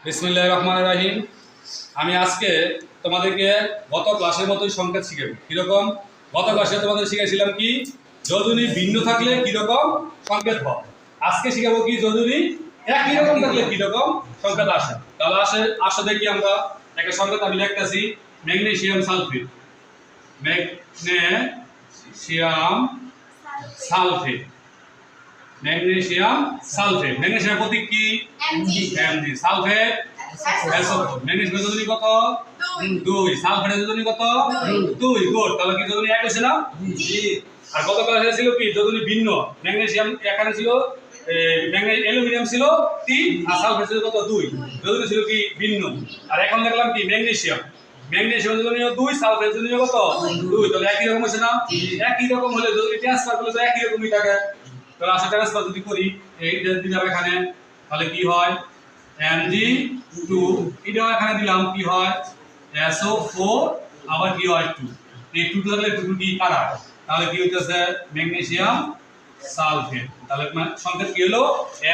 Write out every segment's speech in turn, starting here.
বিসমিল্লাহির রহমানির রহিম। আমি আজকে তোমাদেরকে গত ক্লাসের মতোই সংকেত শিখাবো। কিরকম? গত ক্লাসে তোমাদের শিখেছিলাম কি যোজনী ভিন্ন থাকলে কিরকম সংকেত হয়। আজকে শিখাবো কি যোজনী একই রকম থাকলে কিরকম সংকেত আসে। তাহলে আসে দেখি আমরা একটা সংকেত আমি লিখতেছি magnesium sulphate. Magnesium sulphate. Magnesium sulphate. Magnesium প্রতীক কি? Mg। Sulphate SO4। ম্যাগনেসিয়াম যোজনী কত? 2। সালফেটের যোজনী কত? 2। গুড। তাহলে কি যোজনী এক হইছে না? জি। আর গত ক্লাসে ছিল কি যোজনী ভিন্ন। ম্যাগনেসিয়াম এখানে ছিল অ্যালুমিনিয়াম ছিল 3 আর সালফেট ছিল কত? 2। যোজনী ছিল কি ভিন্ন। আর এখন দেখলাম কি ম্যাগনেসিয়াম যোজনীয় 2, সালফেট যোজনীয় কত? 2। তাহলে একই রকম হইছে না? একই রকম হলে যদি ট্রান্সফার করলে তো একই রকমই থাকে। তাহলে আসলে ট্রান্সফার যদি করি এইটা দিলাম এখানে তাহলে কি হয়? Mg2 এটা এখানে দিলাম কি হয়? SO4 আবার কি হয় 2। এই 2 থাকলে 2 কি কারা? তাহলে কি হইতাছে ম্যাগনেসিয়াম সালফেট। তাহলে সংকেত কি হলো?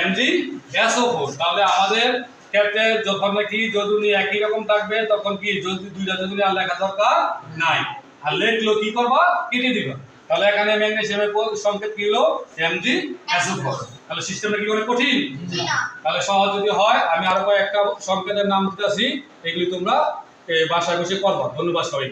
MgSO4। তাহলে আমাদের ক্ষেত্রে যখন নাকি যোজনী একই রকম থাকবে তখন কি যদি দুইটা যোজনী আর লেখা দরকার নাই। আর লেখলো কি করবা? কেটে দিবা। তাহলে এখানে ম্যাগনেসিয়ামের সংকেত কি হলো? MgSO4। তাহলে সিস্টেমটা কি অনেক কঠিন? না। তাহলে সহজ যদি হয় আমি আরো কয়েকটা সংকেতের নাম দিতেছি, এগুলি তোমরা বাসায় বসে করবা। ধন্যবাদ সবাই।